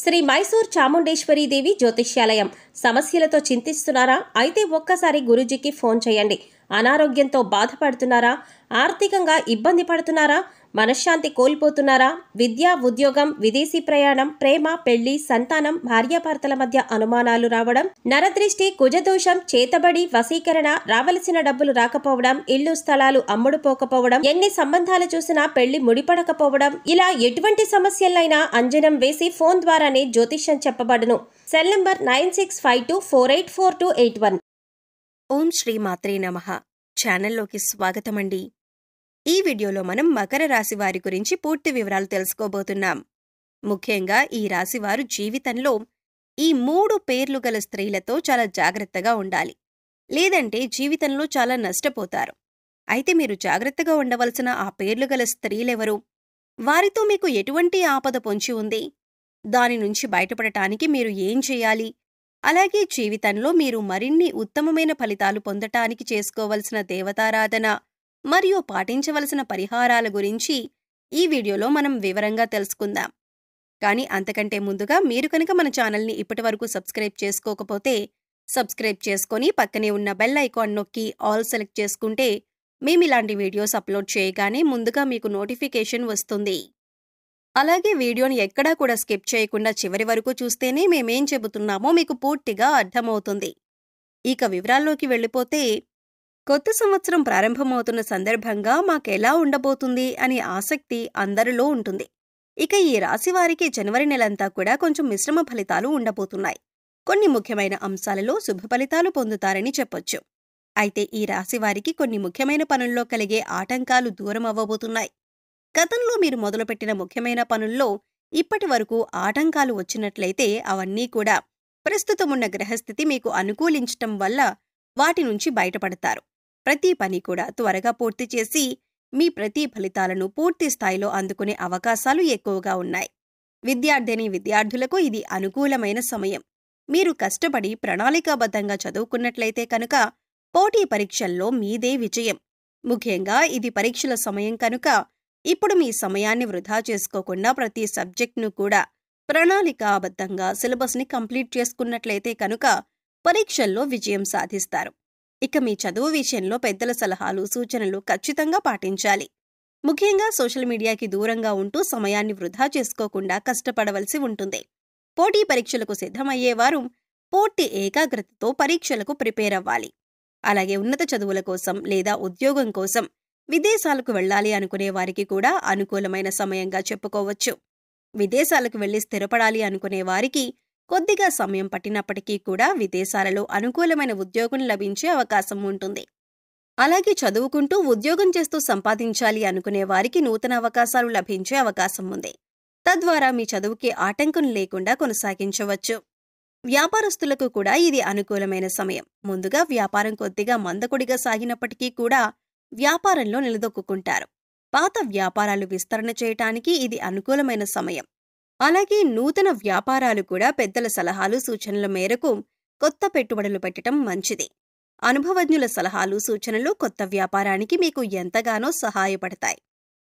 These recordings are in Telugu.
శ్రీ మైసూర్ చాముండేశ్వరి దేవి జ్యోతిష్యాలయం. సమస్యలతో చింతిస్తున్నారా? అయితే ఒక్కసారి గురూజీకి ఫోన్ చేయండి. అనారోగ్యంతో బాధపడుతున్నారా? ఆర్థికంగా ఇబ్బంది పడుతున్నారా? మనశ్శాంతి కోల్పోతున్నారా? విద్య, ఉద్యోగం, విదేశీ ప్రయాణం, ప్రేమ, పెళ్లి, సంతానం, భార్యాభర్తల మధ్య అనుమానాలు రావడం, నరదృష్టి, కుజదోషం, చేతబడి, వశీకరణ, రావలసిన డబ్బులు రాకపోవడం, ఇల్లు స్థలాలు అమ్ముడుపోకపోవడం, ఎన్ని సంబంధాలు చూసినా పెళ్లి ముడిపడకపోవడం, ఇలా ఎటువంటి సమస్యలైనా అంజనం వేసి ఫోన్ ద్వారానే జ్యోతిష్యం చెప్పబడును. Cell number 9652484281. ఓం శ్రీ మాత్రే నమః. ఛానల్లోకి స్వాగతమండి. ఈ వీడియోలో మనం మకర రాశి వారి గురించి పూర్తి వివరాలు తెలుసుకోబోతున్నాం. ముఖ్యంగా ఈ రాశివారు జీవితంలో ఈ 3 పేర్లు గల స్త్రీలతో చాలా జాగ్రత్తగా ఉండాలి. లేదంటే జీవితంలో చాలా నష్టపోతారు. అయితే మీరు జాగ్రత్తగా ఉండవలసిన ఆ పేర్లు గల స్త్రీలెవరు? వారితో మీకు ఎటువంటి ఆపద పొంచి ఉంది? దాని నుంచి బయటపడటానికి మీరు ఏం చేయాలి? అలాగే జీవితంలో మీరు మరిన్ని ఉత్తమమైన ఫలితాలు పొందటానికి చేసుకోవలసిన దేవతారాధన మరియు పాటించవలసిన పరిహారాల గురించి ఈ వీడియోలో మనం వివరంగా తెలుసుకుందాం. కానీ అంతకంటే ముందుగా మీరు కనుక మన ఛానల్ని ఇప్పటివరకు సబ్స్క్రైబ్ చేసుకోకపోతే సబ్స్క్రైబ్ చేసుకొని పక్కనే ఉన్న బెల్ ఐకాన్ నొక్కి ఆల్ సెలెక్ట్ చేసుకుంటే మేమిలాంటి వీడియోస్ అప్లోడ్ చేయగానే ముందుగా మీకు నోటిఫికేషన్ వస్తుంది. అలాగే వీడియోని ఎక్కడా కూడా స్కిప్ చేయకుండా చివరి వరకు చూస్తేనే మేమేం చెబుతున్నామో మీకు పూర్తిగా అర్థమవుతుంది. ఇక వివరాల్లోకి వెళ్ళిపోతే, కొత్త సంవత్సరం ప్రారంభమవుతున్న సందర్భంగా మాకెలా ఉండబోతుంది అనే ఆసక్తి అందరిలో ఉంటుంది. ఇక ఈ రాశివారికి జనవరి నెలంతా కూడా కొంచెం మిశ్రమ ఫలితాలు ఉండబోతున్నాయి. కొన్ని ముఖ్యమైన అంశాలలో శుభ ఫలితాలు పొందుతారని చెప్పొచ్చు. అయితే ఈ రాశివారికి కొన్ని ముఖ్యమైన పనుల్లో కలిగే ఆటంకాలు దూరం అవ్వబోతున్నాయి. గతంలో మీరు మొదలుపెట్టిన ముఖ్యమైన పనుల్లో ఇప్పటి వరకు ఆటంకాలు వచ్చినట్లయితే అవన్నీ కూడా ప్రస్తుతమున్న గ్రహస్థితి మీకు అనుకూలించటం వల్ల వాటి నుంచి బయటపడతారు. ప్రతి పని కూడా త్వరగా పూర్తి చేసి మీ ప్రతి ఫలితాలను పూర్తి స్థాయిలో అందుకునే అవకాశాలు ఎక్కువగా ఉన్నాయి. విద్యార్థులకు ఇది అనుకూలమైన సమయం. మీరు కష్టపడి ప్రణాళికాబద్ధంగా చదువుకున్నట్లయితే కనుక పోటీ పరీక్షల్లో మీదే విజయం. ముఖ్యంగా ఇది పరీక్షల సమయం కనుక ఇప్పుడు మీ సమయాన్ని వృధా చేసుకోకుండా ప్రతి సబ్జెక్ట్ను కూడా ప్రణాళికాబద్ధంగా సిలబస్ని కంప్లీట్ చేసుకున్నట్లయితే కనుక పరీక్షల్లో విజయం సాధిస్తారు. ఇక మీ చదువు విషయంలో పెద్దల సలహాలు, సూచనలు ఖచ్చితంగా పాటించాలి. ముఖ్యంగా సోషల్ మీడియాకి దూరంగా ఉంటూ సమయాన్ని వృధా చేసుకోకుండా కష్టపడవలసి ఉంటుంది. పోటీ పరీక్షలకు సిద్ధమయ్యేవారు పూర్తి ఏకాగ్రతతో పరీక్షలకు ప్రిపేర్ అవ్వాలి. అలాగే ఉన్నత చదువుల కోసం లేదా ఉద్యోగం కోసం విదేశాలకు వెళ్లాలి అనుకునే వారికి కూడా అనుకూలమైన సమయంగా చెప్పుకోవచ్చు. విదేశాలకు వెళ్లి స్థిరపడాలి అనుకునే వారికి కొద్దిగా సమయం పట్టినప్పటికీ కూడా విదేశాలలో అనుకూలమైన ఉద్యోగం లభించే అవకాశం ఉంటుంది. అలాగే చదువుకుంటూ ఉద్యోగం చేస్తూ సంపాదించాలి అనుకునే వారికి నూతన అవకాశాలు లభించే అవకాశం ఉంది. తద్వారా మీ చదువుకి ఆటంకం లేకుండా కొనసాగించవచ్చు. వ్యాపారస్తులకు కూడా ఇది అనుకూలమైన సమయం. ముందుగా వ్యాపారం కొద్దిగా మందకొడిగా సాగినప్పటికీ కూడా వ్యాపారంలో నిలదొక్కుంటారు. పాత వ్యాపారాలు విస్తరణ చేయటానికి ఇది అనుకూలమైన సమయం. అలాగే నూతన వ్యాపారాలు కూడా పెద్దల సలహాలు, సూచనల మేరకు కొత్త పెట్టుబడులు పెట్టడం మంచిది. అనుభవజ్ఞుల సలహాలు, సూచనలు కొత్త వ్యాపారానికి మీకు ఎంతగానో సహాయపడతాయి.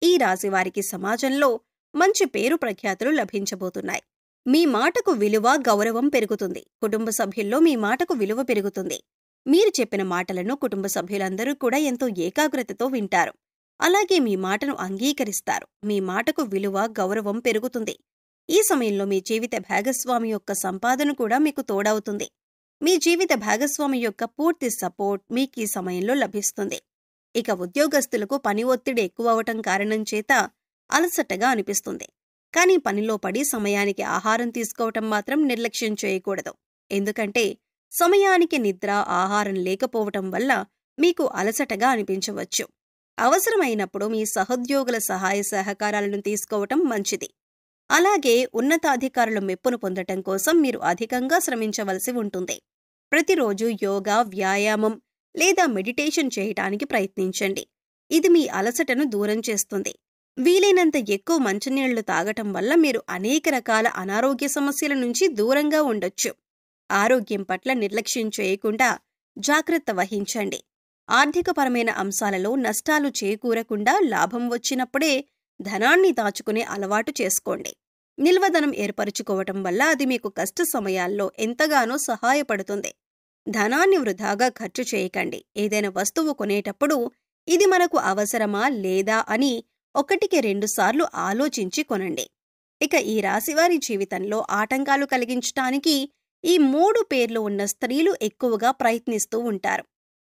ఈ రాశివారికి సమాజంలో మంచి పేరు ప్రఖ్యాతులు లభించబోతున్నాయి. మీ మాటకు విలువ, గౌరవం పెరుగుతుంది. కుటుంబ సభ్యుల్లో మీ మాటకు విలువ పెరుగుతుంది. మీరు చెప్పిన మాటలను కుటుంబ సభ్యులందరూ కూడా ఎంతో ఏకాగ్రతతో వింటారు. అలాగే మీ మాటను అంగీకరిస్తారు. మీ మాటకు విలువ, గౌరవం పెరుగుతుంది. ఈ సమయంలో మీ జీవిత భాగస్వామి యొక్క సంపాదన కూడా మీకు తోడవుతుంది. మీ జీవిత భాగస్వామి యొక్క పూర్తి సపోర్ట్ మీకు ఈ సమయంలో లభిస్తుంది. ఇక ఉద్యోగస్తులకు పని ఒత్తిడి ఎక్కువ అవటం కారణం చేత అలసటగా అనిపిస్తుంది. కానీ పనిలో పడి సమయానికి ఆహారం తీసుకోవటం మాత్రం నిర్లక్ష్యం చేయకూడదు. ఎందుకంటే సమయానికి నిద్ర, ఆహారం లేకపోవటం వల్ల మీకు అలసటగా అనిపించవచ్చు. అవసరమైనప్పుడు మీ సహోద్యోగుల సహాయ సహకారాలను తీసుకోవటం మంచిది. అలాగే ఉన్నతాధికారుల మెప్పును పొందటం కోసం మీరు అధికంగా శ్రమించవలసి ఉంటుంది. ప్రతిరోజు యోగా, వ్యాయామం లేదా మెడిటేషన్ చేయటానికి ప్రయత్నించండి. ఇది మీ అలసటను దూరం చేస్తుంది. వీలైనంత ఎక్కువ మంచినీళ్లు తాగటం వల్ల మీరు అనేక రకాల అనారోగ్య సమస్యల నుంచి దూరంగా ఉండొచ్చు. ఆరోగ్యం పట్ల నిర్లక్ష్యం చేయకుండా జాగ్రత్త వహించండి. ఆర్థికపరమైన అంశాలలో నష్టాలు చేకూరకుండా లాభం వచ్చినప్పుడే ధనాన్ని దాచుకునే అలవాటు చేసుకోండి. నిల్వధనం ఏర్పరుచుకోవటం వల్ల అది మీకు కష్ట సమయాల్లో ఎంతగానో సహాయపడుతుంది. ధనాన్ని వృధాగా ఖర్చు చేయకండి. ఏదైనా వస్తువు కొనేటప్పుడు ఇది మనకు అవసరమా లేదా అని 1-2 సార్లు ఆలోచించి కొనండి. ఇక ఈ రాశివారి జీవితంలో ఆటంకాలు కలిగించటానికి ఈ 3 పేర్లు ఉన్న స్త్రీలు ఎక్కువగా ప్రయత్నిస్తూ ఉంటారు.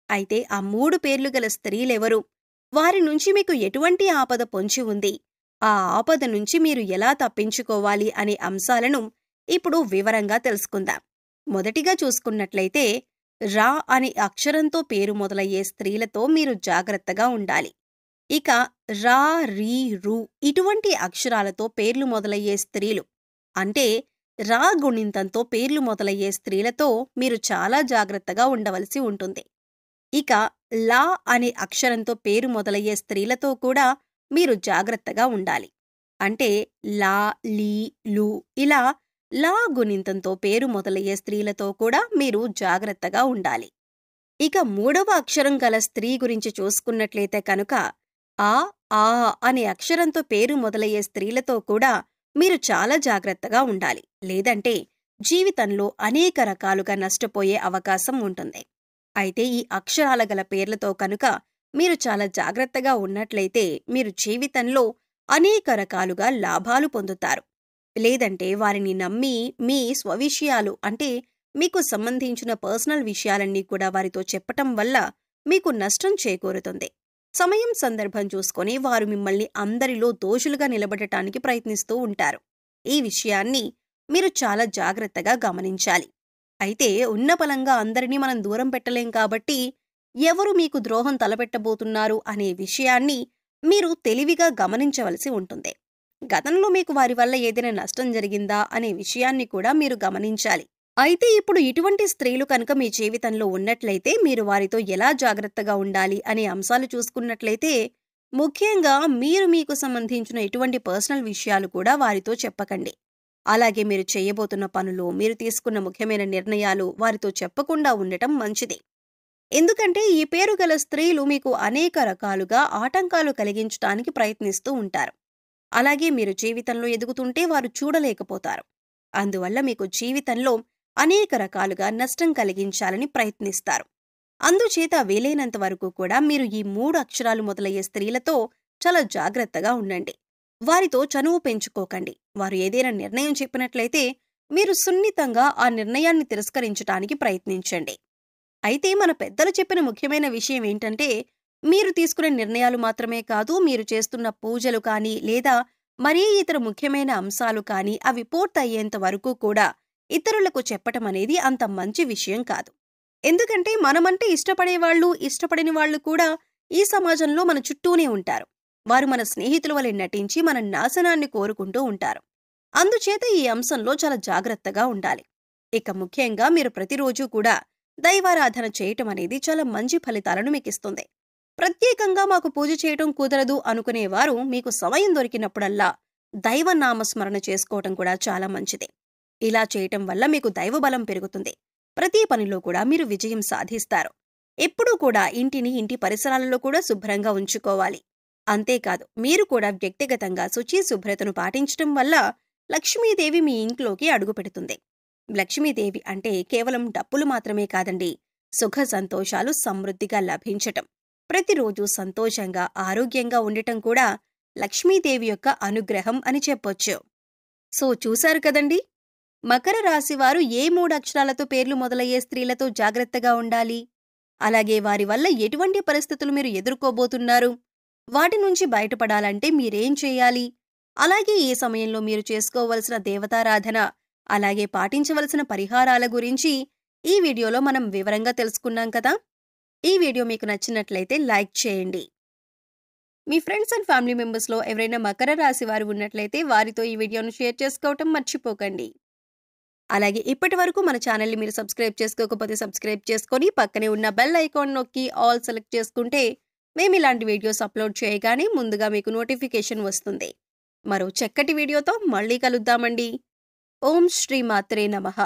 అయితే ఆ 3 పేర్లు గల స్త్రీలెవరు? వారి నుంచి మీకు ఎటువంటి ఆపద పొంచి ఉంది? ఆ ఆపద నుంచి మీరు ఎలా తప్పించుకోవాలి అనే అంశాలను ఇప్పుడు వివరంగా తెలుసుకుందాం. మొదటిగా చూసుకున్నట్లయితే రా అనే అక్షరంతో పేరు మొదలయ్యే స్త్రీలతో మీరు జాగ్రత్తగా ఉండాలి. ఇక రా, రీ, రు ఇటువంటి అక్షరాలతో పేర్లు మొదలయ్యే స్త్రీలు అంటే రా గుణింతంతో పేర్లు మొదలయ్యే స్త్రీలతో మీరు చాలా జాగ్రత్తగా ఉండవలసి ఉంటుంది. ఇక లా అనే అక్షరంతో పేరు మొదలయ్యే స్త్రీలతో కూడా మీరు జాగ్రత్తగా ఉండాలి. అంటే లా, లీ, లు ఇలా లా గుణింతంతో పేరు మొదలయ్యే స్త్రీలతో కూడా మీరు జాగ్రత్తగా ఉండాలి. ఇక 3వ అక్షరం గల స్త్రీ గురించి చూసుకున్నట్లయితే కనుక ఆ, ఆ అనే అక్షరంతో పేరు మొదలయ్యే స్త్రీలతో కూడా మీరు చాలా జాగ్రత్తగా ఉండాలి. లేదంటే జీవితంలో అనేక రకాలుగా నష్టపోయే అవకాశం ఉంటుంది. అయితే ఈ అక్షరాల గల పేర్లతో కనుక మీరు చాలా జాగ్రత్తగా ఉన్నట్లయితే మీరు జీవితంలో అనేక రకాలుగా లాభాలు పొందుతారు. లేదంటే వారిని నమ్మి మీ స్వవిషయాలు అంటే మీకు సంబంధించిన పర్సనల్ విషయాలన్నీ కూడా వారితో చెప్పటం వల్ల మీకు నష్టం చేకూరుతుంది. సమయం సందర్భం చూసుకొని వారు మిమ్మల్ని అందరిలో దోషులుగా నిలబడటానికి ప్రయత్నిస్తూ ఉంటారు. ఈ విషయాన్ని మీరు చాలా జాగ్రత్తగా గమనించాలి. అయితే ఉన్న బలంగా అందరినీ మనం దూరం పెట్టలేం కాబట్టి ఎవరు మీకు ద్రోహం తలపెట్టబోతున్నారు అనే విషయాన్ని మీరు తెలివిగా గమనించవలసి ఉంటుంది. గతంలో మీకు వారి వల్ల ఏదైనా నష్టం జరిగిందా అనే విషయాన్ని కూడా మీరు గమనించాలి. అయితే ఇప్పుడు ఇటువంటి స్త్రీలు కనుక మీ జీవితంలో ఉన్నట్లయితే మీరు వారితో ఎలా జాగ్రత్తగా ఉండాలి అనే అంశాలు చూసుకున్నట్లయితే ముఖ్యంగా మీరు మీకు సంబంధించిన ఎటువంటి పర్సనల్ విషయాలు కూడా వారితో చెప్పకండి. అలాగే మీరు చేయబోతున్న పనులు, మీరు తీసుకున్న ముఖ్యమైన నిర్ణయాలు వారితో చెప్పకుండా ఉండటం మంచిది. ఎందుకంటే ఈ పేరు గల స్త్రీలు మీకు అనేక రకాలుగా ఆటంకాలు కలిగించడానికి ప్రయత్నిస్తూ ఉంటారు. అలాగే మీరు జీవితంలో ఎదుగుతుంటే వారు చూడలేకపోతారు. అందువల్ల మీకు జీవితంలో అనేక రకాలుగా నష్టం కలిగించాలని ప్రయత్నిస్తారు. అందుచేత వీలైనంత వరకు కూడా మీరు ఈ 3 అక్షరాలు మొదలయ్యే స్త్రీలతో చాలా జాగ్రత్తగా ఉండండి. వారితో చనువు పెంచుకోకండి. వారు ఏదైనా నిర్ణయం చెప్పినట్లయితే మీరు సున్నితంగా ఆ నిర్ణయాన్ని తిరస్కరించడానికి ప్రయత్నించండి. అయితే మన పెద్దలు చెప్పిన ముఖ్యమైన విషయం ఏంటంటే మీరు తీసుకునే నిర్ణయాలు మాత్రమే కాదు, మీరు చేస్తున్న పూజలు కానీ లేదా మరీ ఇతర ముఖ్యమైన అంశాలు కానీ అవి పూర్తయ్యేంత వరకు కూడా ఇతరులకు చెప్పటం అనేది అంత మంచి విషయం కాదు. ఎందుకంటే మనమంటే ఇష్టపడేవాళ్ళు, ఇష్టపడని వాళ్ళు కూడా ఈ సమాజంలో మన చుట్టూనే ఉంటారు. వారు మన స్నేహితుల వలె నటించి మన నాశనాన్ని కోరుకుంటూ ఉంటారు. అందుచేత ఈ అంశంలో చాలా జాగ్రత్తగా ఉండాలి. ఇక ముఖ్యంగా మీరు ప్రతిరోజు కూడా దైవారాధన చేయటం అనేది చాలా మంచి ఫలితాలను మీకిస్తుంది. ప్రత్యేకంగా మాకు పూజ చేయటం కుదరదు అనుకునేవారు మీకు సమయం దొరికినప్పుడల్లా దైవనామస్మరణ చేసుకోవటం కూడా చాలా మంచిది. ఇలా చేయటం వల్ల మీకు దైవబలం పెరుగుతుంది. ప్రతి పనిలో కూడా మీరు విజయం సాధిస్తారు. ఎప్పుడూ కూడా ఇంటిని, ఇంటి పరిసరాలలో కూడా శుభ్రంగా ఉంచుకోవాలి. అంతేకాదు మీరు కూడా వ్యక్తిగతంగా శుచి శుభ్రతను పాటించటం వల్ల లక్ష్మీదేవి మీ ఇంట్లోకి అడుగుపెడుతుంది. లక్ష్మీదేవి అంటే కేవలం డబ్బులు మాత్రమే కాదండి, సుఖ సంతోషాలు సమృద్ధిగా లభించటం, ప్రతిరోజు సంతోషంగా ఆరోగ్యంగా ఉండటం కూడా లక్ష్మీదేవి యొక్క అనుగ్రహం అని చెప్పొచ్చు. సో చూశారు కదండి, మకర రాశివారు ఏ 3 అక్షరాలతో పేర్లు మొదలయ్యే స్త్రీలతో జాగ్రత్తగా ఉండాలి, అలాగే వారి వల్ల ఎటువంటి పరిస్థితులు మీరు ఎదుర్కోబోతున్నారు, వాటి నుంచి బయటపడాలంటే మీరేం చేయాలి, అలాగే ఈ సమయంలో మీరు చేసుకోవలసిన దేవతారాధన, అలాగే పాటించవలసిన పరిహారాల గురించి ఈ వీడియోలో మనం వివరంగా తెలుసుకున్నాం కదా. ఈ వీడియో మీకు నచ్చినట్లయితే లైక్ చేయండి. మీ ఫ్రెండ్స్ అండ్ ఫ్యామిలీ మెంబర్స్లో ఎవరైనా మకర రాశి వారు ఉన్నట్లయితే వారితో ఈ వీడియోను షేర్ చేసుకోవటం మర్చిపోకండి. అలాగే ఇప్పటి వరకు మన ఛానల్ని మీరు సబ్స్క్రైబ్ చేసుకోకపోతే సబ్స్క్రైబ్ చేసుకొని పక్కనే ఉన్న బెల్ ఐకాన్ నొక్కి ఆల్ సెలెక్ట్ చేసుకుంటే మేము ఇలాంటి వీడియోస్ అప్లోడ్ చేయగానే ముందుగా మీకు నోటిఫికేషన్ వస్తుంది. మరో చక్కటి వీడియోతో మళ్ళీ కలుద్దామండి. ఓం శ్రీ మాత్రే నమః.